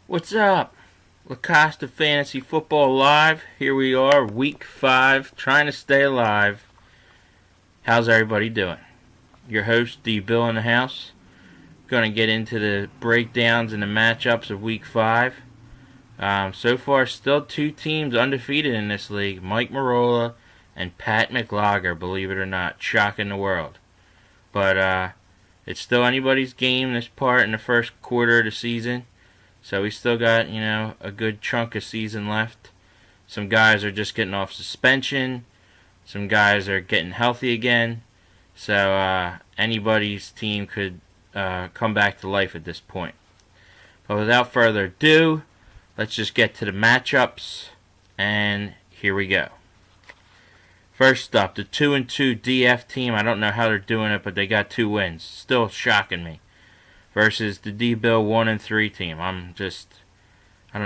What's up? Lacosta Fantasy Football Live. Here we are, week 5, trying to stay alive. How's everybody doing? Your host, D. Bill in the house. Going to get into the breakdowns and the matchups of week 5. So far, still 2 teams undefeated in this league. Mike Marola and Pat McLaugher, believe it or not. Shocking the world. But it's still anybody's game this part in the first quarter of the season. So we still got, a good chunk of season left. Some guys are just getting off suspension. Some guys are getting healthy again. So anybody's team could come back to life at this point. But without further ado, let's just get to the matchups. And here we go. First up, the 2-2 DF team. I don't know how they're doing it, but they got 2 wins. Still shocking me. Versus the D-Bill 1-3 team. I don't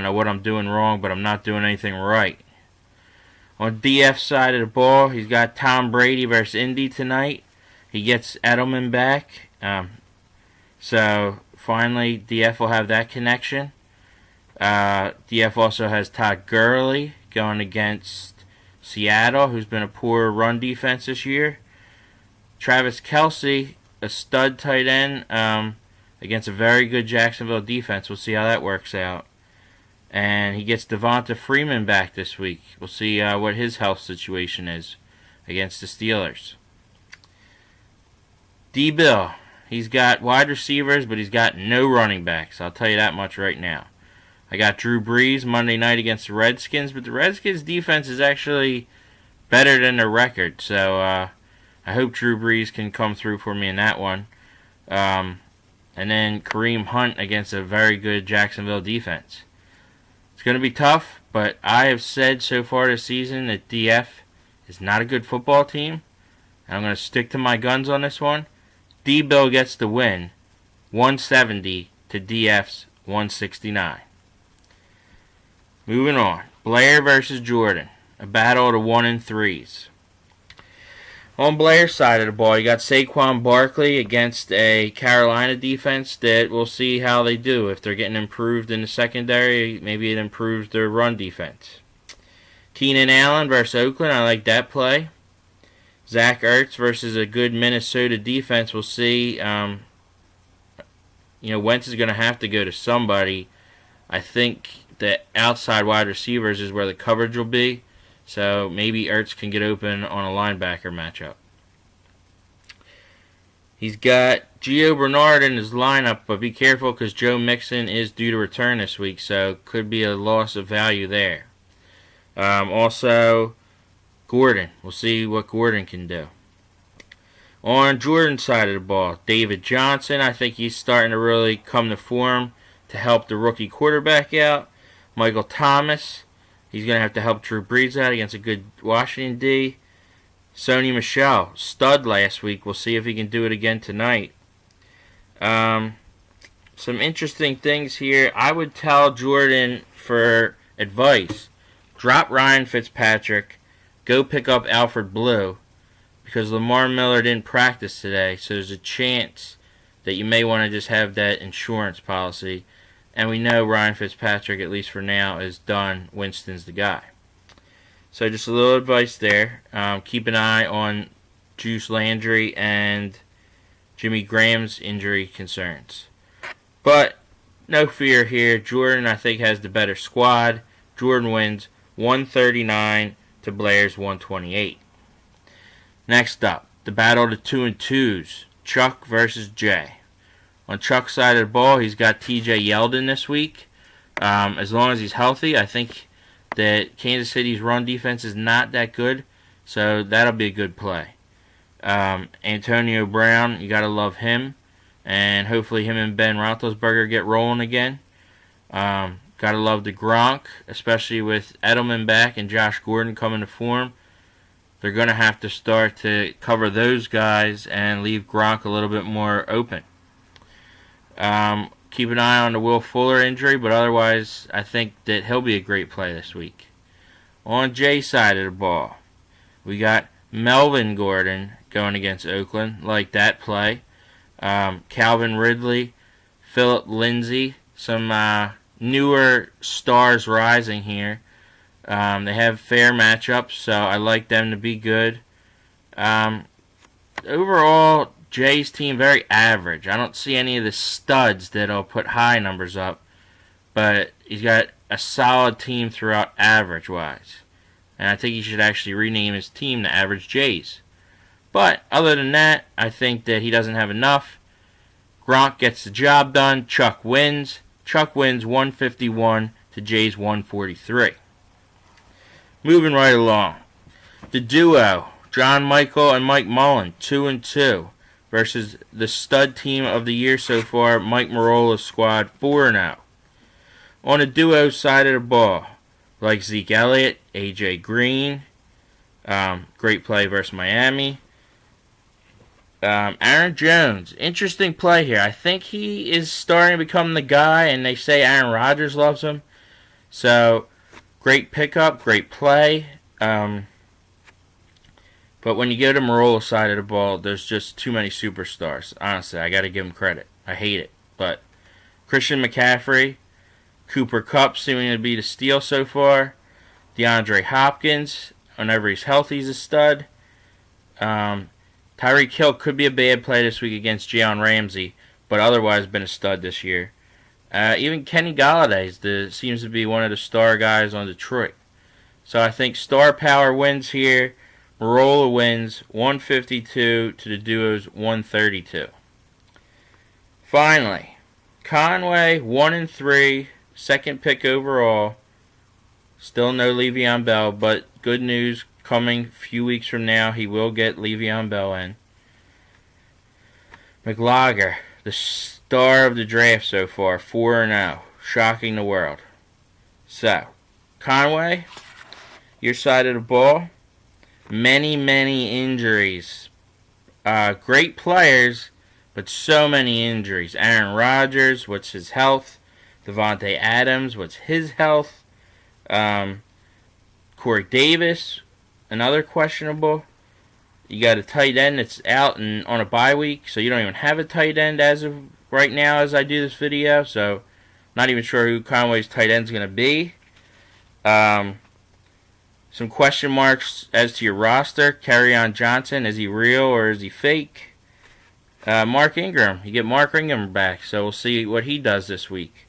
know what I'm doing wrong, but I'm not doing anything right. On DF side of the ball, he's got Tom Brady versus Indy tonight. He gets Edelman back. So finally, DF will have that connection. DF also has Todd Gurley going against Seattle, who's been a poor run defense this year. Travis Kelce, a stud tight end, against a very good Jacksonville defense. We'll see how that works out. And he gets Devonta Freeman back this week. We'll see what his health situation is against the Steelers. D-Bill, he's got wide receivers, but he's got no running backs. I'll tell you that much right now. I got Drew Brees Monday night against the Redskins, but the Redskins defense is actually better than their record. So I hope Drew Brees can come through for me in that one. And then Kareem Hunt against a very good Jacksonville defense. It's going to be tough, but I have said so far this season that DF is not a good football team. And I'm going to stick to my guns on this one. D-Bill gets the win, 170 to DF's 169. Moving on, Blair versus Jordan, a battle of the 1-3s. On Blair's side of the ball, you got Saquon Barkley against a Carolina defense that we'll see how they do. If they're getting improved in the secondary, maybe it improves their run defense. Keenan Allen versus Oakland, I like that play. Zach Ertz versus a good Minnesota defense, we'll see. Wentz is going to have to go to somebody. I think the outside wide receivers is where the coverage will be. So maybe Ertz can get open on a linebacker matchup. He's got Gio Bernard in his lineup, but be careful because Joe Mixon is due to return this week, so could be a loss of value there. Also, Gordon. We'll see what Gordon can do. On Jordan's side of the ball, David Johnson. I think he's starting to really come to form to help the rookie quarterback out. Michael Thomas. He's going to have to help Drew Brees out against a good Washington D. Sony Michel, stud last week. We'll see if he can do it again tonight. Some interesting things here. I would tell Jordan for advice, drop Ryan Fitzpatrick, go pick up Alfred Blue, because Lamar Miller didn't practice today, so there's a chance that you may want to just have that insurance policy. And we know Ryan Fitzpatrick, at least for now, is done. Winston's the guy. So just a little advice there. Keep an eye on Juice Landry and Jimmy Graham's injury concerns. But no fear here. Jordan, I think, has the better squad. Jordan wins 139 to Blair's 128. Next up, the battle of the 2-2s. Chuck versus Jay. On Chuck's side of the ball, he's got TJ Yeldon this week. As long as he's healthy, I think that Kansas City's run defense is not that good, so that'll be a good play. Antonio Brown, you got to love him, and hopefully him and Ben Roethlisberger get rolling again. Got to love the Gronk, especially with Edelman back and Josh Gordon coming to form. They're going to have to start to cover those guys and leave Gronk a little bit more open. Keep an eye on the Will Fuller injury, but otherwise, I think that he'll be a great play this week. On Jay's side of the ball, we got Melvin Gordon going against Oakland. Like that play. Calvin Ridley, Philip Lindsay, some newer stars rising here. They have fair matchups, so I like them to be good. Overall, Jay's team very average. I don't see any of the studs that'll put high numbers up, but he's got a solid team throughout average-wise. And I think he should actually rename his team to Average Jays. But other than that, I think that he doesn't have enough. Gronk gets the job done. Chuck wins. Chuck wins 151 to Jay's 143. Moving right along. The duo, John Michael and Mike Mullen, 2-2, versus the stud team of the year so far, Mike Marola's squad, 4-0. On the duo side of the ball, like Zeke Elliott, A.J. Green, great play versus Miami. Aaron Jones, interesting play here. I think he is starting to become the guy, and they say Aaron Rodgers loves him. So, great pickup, great play. But when you go to Marola's side of the ball, there's just too many superstars. Honestly, I got to give him credit. I hate it. But Christian McCaffrey, Cooper Kupp seeming to be the steal so far. DeAndre Hopkins, whenever he's healthy, he's a stud. Tyreek Hill could be a bad play this week against Jalen Ramsey, but otherwise been a stud this year. Even Kenny Galladay seems to be one of the star guys on Detroit. So I think star power wins here. Marola wins 152 to the duo's 132. Finally, Conway 1-3, second pick overall. Still no Le'Veon Bell, but good news coming a few weeks from now. He will get Le'Veon Bell in. McLaugher, the star of the draft so far, 4-0, shocking the world. So, Conway, your side of the ball. Many injuries. Great players, but so many injuries. Aaron Rodgers, what's his health? Devontae Adams, what's his health? Corey Davis, another questionable. You got a tight end that's out and on a bye week, so you don't even have a tight end as of right now as I do this video, so not even sure who Conway's tight end's going to be. Some question marks as to your roster. Kerryon Johnson, is he real or is he fake? Mark Ingram, you get Mark Ingram back, so we'll see what he does this week.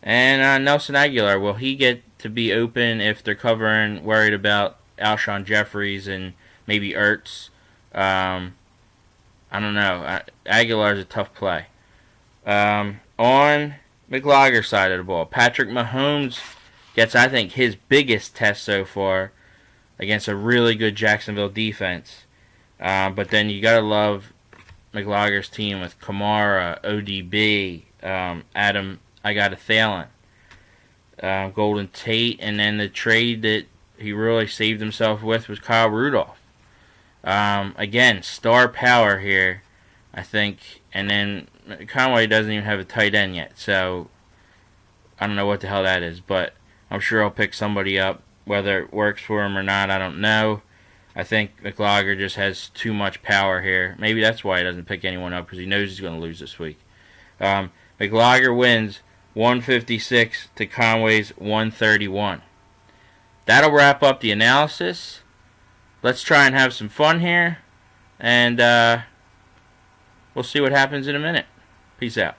And Nelson Aguilar, will he get to be open if they're worried about Alshon Jeffries and maybe Ertz? I don't know. Aguilar's a tough play. On McLaugher's side of the ball, Patrick Mahomes gets, I think, his biggest test so far against a really good Jacksonville defense. But then you got to love McLaugher's team with Kamara, ODB, Adam, I got a Thielen, Golden Tate, and then the trade that he really saved himself with was Kyle Rudolph. Again, star power here, I think. And then Conway doesn't even have a tight end yet, so I don't know what the hell that is, but I'm sure he'll pick somebody up. Whether it works for him or not, I don't know. I think McLaugher just has too much power here. Maybe that's why he doesn't pick anyone up, because he knows he's going to lose this week. McLaugher wins 156 to Conway's 131. That'll wrap up the analysis. Let's try and have some fun here, and we'll see what happens in a minute. Peace out.